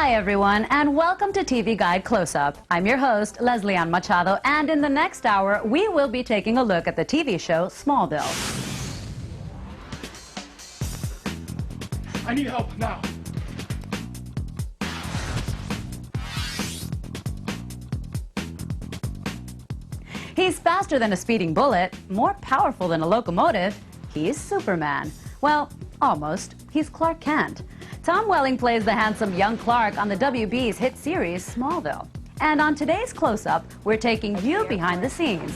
Hi everyone, and welcome to TV Guide Close-Up. I'm your host, Leslie Ann Machado, and in the next hour, we will be taking a look at the TV show Smallville. I need help now. He's faster than a speeding bullet, more powerful than a locomotive. He's Superman. Well, almost. He's Clark Kent. Tom Welling plays the handsome young Clark on the WB's hit series Smallville. And on today's Close-Up, we're taking you behind the scenes.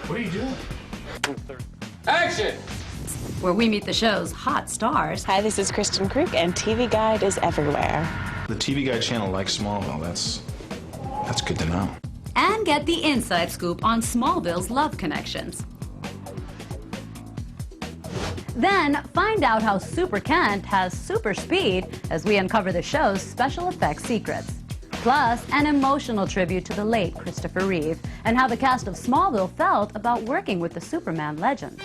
What are you doing? Action! Where we meet the show's hot stars. Hi, this is Kristen Krug, and TV Guide is everywhere. The TV Guide channel likes Smallville. That's good to know. And get the inside scoop on Smallville's love connections. Then find out how Super Kent has super speed as we uncover the show's special effects secrets. Plus, an emotional tribute to the late Christopher Reeve and how the cast of Smallville felt about working with the Superman legend.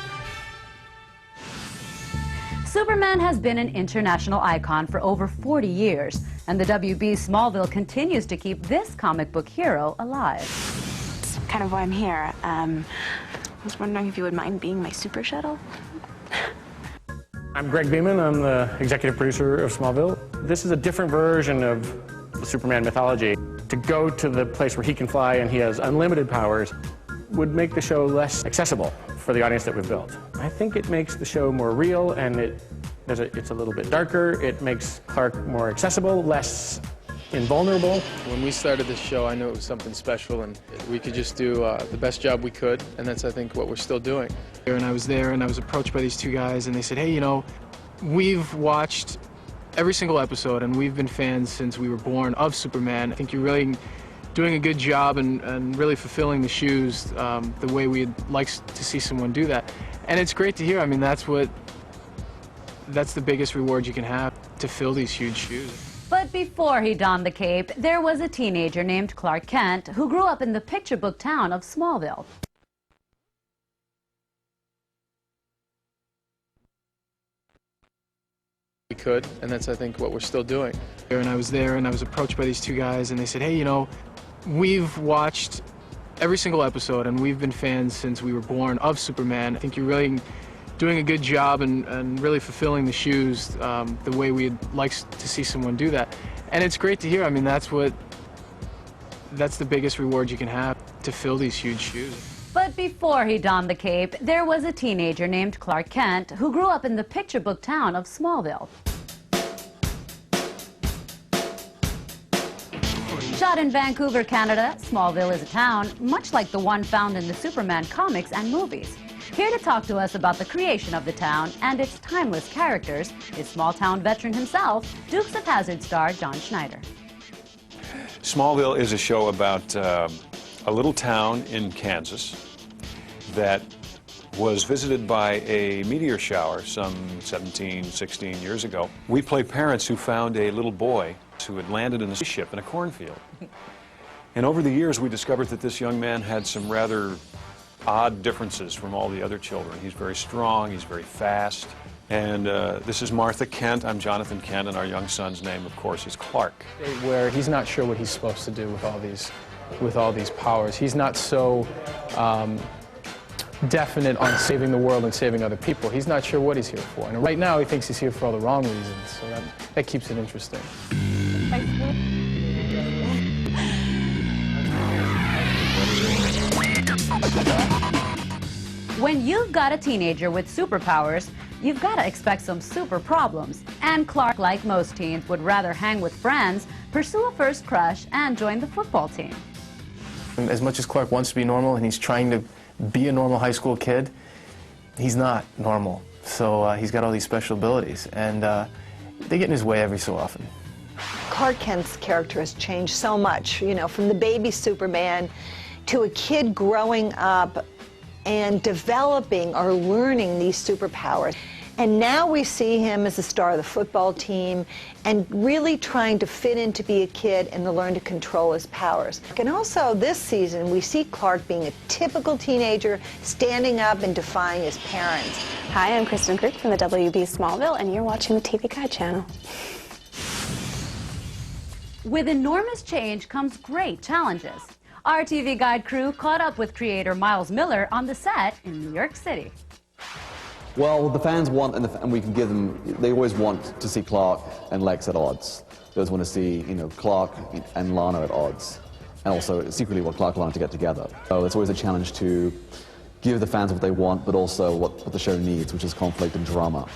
Superman has been an international icon for over 40 years, and the WB's Smallville continues to keep this comic book hero alive. That's kind of why I'm here. I was wondering if you would mind being my super shuttle? I'm Greg Beeman. I'm the executive producer of Smallville. This is a different version of the Superman mythology. To go to the place where he can fly and he has unlimited powers would make the show less accessible for the audience that we've built. I think it makes the show more real, and it's a little bit darker. It makes Clark more accessible, less invulnerable. When we started this show, I knew it was something special, and we could just do the best job we could, and that's, I think, what we're still doing. And I was there, and I was approached by these two guys, and they said, hey, you know, we've watched every single episode, and we've been fans since we were born of Superman. I think you're really doing a good job and really fulfilling the shoes the way we'd like to see someone do that. And it's great to hear. I mean, that's the biggest reward you can have, to fill these huge shoes. But before he donned the cape, there was a teenager named Clark Kent who grew up in the picture book town of Smallville. We could, and that's, I think, what we're still doing. And I was there, and I was approached by these two guys, and they said, hey, you know, we've watched every single episode, and we've been fans since we were born of Superman. I think you're really doing a good job and really fulfilling the shoes the way we'd like to see someone do that. And it's great to hear. I mean, that's the biggest reward you can have, to fill these huge shoes. But before he donned the cape, there was a teenager named Clark Kent who grew up in the picture book town of Smallville. Shot in Vancouver, Canada, Smallville is a town much like the one found in the Superman comics and movies. Here to talk to us about the creation of the town and its timeless characters is small-town veteran himself, Dukes of Hazzard star John Schneider. Smallville is a show about a little town in Kansas that was visited by a meteor shower some 17, 16 years ago. We play parents who found a little boy who had landed in a spaceship in a cornfield. And over the years, we discovered that this young man had some rather odd differences from all the other children. He's very strong, he's very fast. And this is Martha Kent, I'm Jonathan Kent, and our young son's name, of course, is Clark. Where he's not sure what he's supposed to do with all these powers. He's not so definite on saving the world and saving other people. He's not sure what he's here for. And right now, he thinks he's here for all the wrong reasons, so that keeps it interesting. When you've got a teenager with superpowers, you've got to expect some super problems. And Clark, like most teens, would rather hang with friends, pursue a first crush, and join the football team. As much as Clark wants to be normal and he's trying to be a normal high school kid, he's not normal. So he's got all these special abilities, and they get in his way every so often. Clark Kent's character has changed so much, you know, from the baby Superman to a kid growing up and developing or learning these superpowers. And now we see him as the star of the football team and really trying to fit in to be a kid and to learn to control his powers. And also this season, we see Clark being a typical teenager, standing up and defying his parents. Hi, I'm Kristen Krug from the WB Smallville, and you're watching the TV Guide channel. With enormous change comes great challenges. Our TV Guide crew caught up with creator Miles Miller on the set in New York City. Well, the fans want, and we can give them, they always want to see Clark and Lex at odds. They always want to see, Clark and Lana at odds. And also, secretly, what Clark wanted to get together. So it's always a challenge to give the fans what they want, but also what the show needs, which is conflict and drama.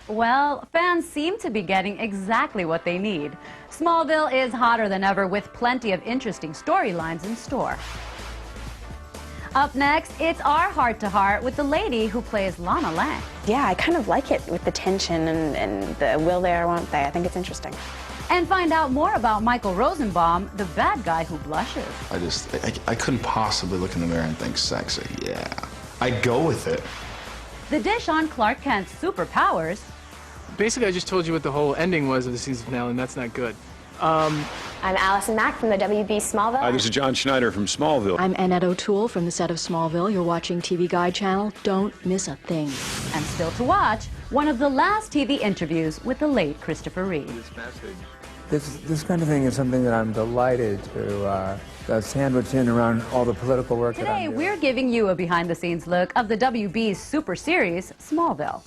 Well, fans seem to be getting exactly what they need. Smallville is hotter than ever with plenty of interesting storylines in store. Up next, it's our heart-to-heart with the lady who plays Lana Lang. Yeah, I kind of like it with the tension and the will there, won't they. I think it's interesting. And find out more about Michael Rosenbaum, the bad guy who blushes. I couldn't possibly look in the mirror and think sexy. Yeah. I'd go with it. The dish on Clark Kent's superpowers. Basically, I just told you what the whole ending was of the season finale, and that's not good. I'm Allison Mack from the WB Smallville. Hi, this is John Schneider from Smallville. I'm Annette O'Toole from the set of Smallville. You're watching TV Guide Channel. Don't miss a thing. And still to watch, one of the last TV interviews with the late Christopher Reeve. This kind of thing is something that I'm delighted to sandwich in around all the political work that I'm Today, doing. we're giving you a behind-the-scenes look of the WB's super series, Smallville.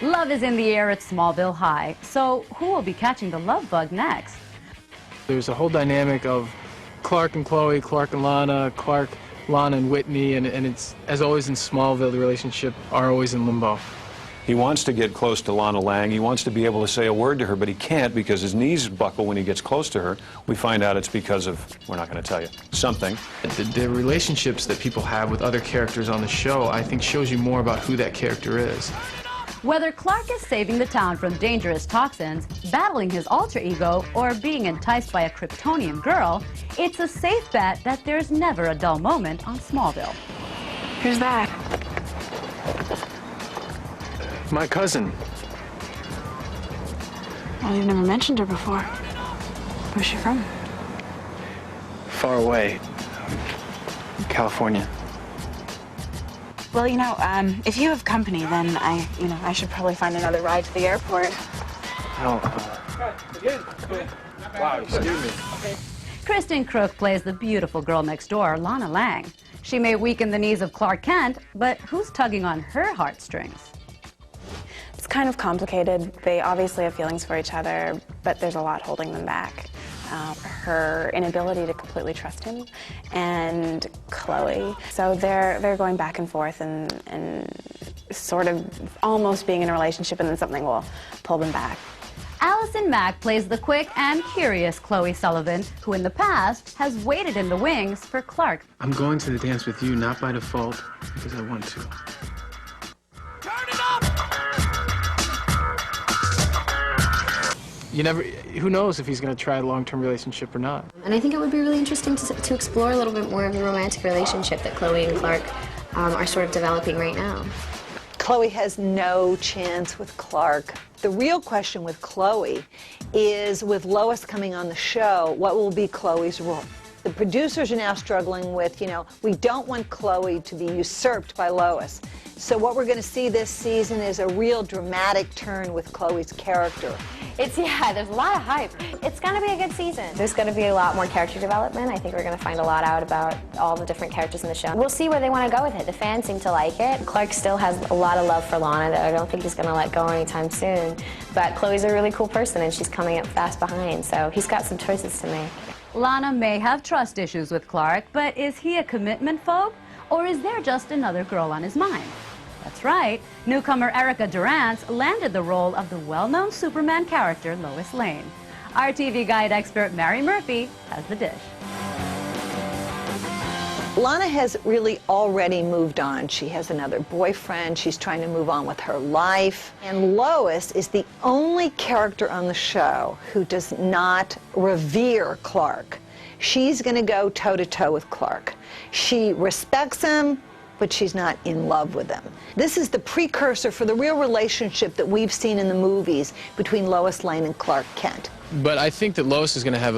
Love is in the air at Smallville High, so who will be catching the love bug next? There's a whole dynamic of Clark and Chloe, Clark and Lana, Clark, Lana and Whitney, and it's, as always in Smallville, the relationship are always in limbo. He wants to get close to Lana Lang. He wants to be able to say a word to her, but he can't because his knees buckle when he gets close to her. We find out it's because of, we're not going to tell you, something. The relationships that people have with other characters on the show, I think, shows you more about who that character is. Whether Clark is saving the town from dangerous toxins, battling his alter ego, or being enticed by a Kryptonian girl, it's a safe bet that there's never a dull moment on Smallville. Who's that? My cousin. Well, you've never mentioned her before. Where's she from? Far away. California. Well, if you have company, then I should probably find another ride to the airport. No. Wow, excuse me. Kristen Crook plays the beautiful girl next door, Lana Lang. She may weaken the knees of Clark Kent, but who's tugging on her heartstrings? It's kind of complicated. They obviously have feelings for each other, but there's a lot holding them back. Her inability to completely trust him, and Chloe. So they're going back and forth and sort of almost being in a relationship, and then something will pull them back. Allison Mack plays the quick and curious Chloe Sullivan, who in the past has waited in the wings for Clark. I'm going to the dance with you, not by default, because I want to. Who knows if he's going to try a long-term relationship or not. And I think it would be really interesting to explore a little bit more of the romantic relationship that Chloe and Clark are sort of developing right now. Chloe has no chance with Clark. The real question with Chloe is, with Lois coming on the show, what will be Chloe's role? The producers are now struggling with, we don't want Chloe to be usurped by Lois. So what we're going to see this season is a real dramatic turn with Chloe's character. There's a lot of hype. It's going to be a good season. There's going to be a lot more character development. I think we're going to find a lot out about all the different characters in the show. We'll see where they want to go with it. The fans seem to like it. Clark still has a lot of love for Lana that I don't think he's going to let go anytime soon. But Chloe's a really cool person, and she's coming up fast behind, so he's got some choices to make. Lana may have trust issues with Clark, but is he a commitment phobe, or is there just another girl on his mind? That's right, newcomer Erica Durance landed the role of the well-known Superman character Lois Lane. Our TV Guide expert Mary Murphy has the dish. Lana has really already moved on. She has another boyfriend. She's trying to move on with her life. And Lois is the only character on the show who does not revere Clark. She's going to go toe-to-toe with Clark. She respects him, but she's not in love with him. This is the precursor for the real relationship that we've seen in the movies between Lois Lane and Clark Kent. But I think that Lois is going to have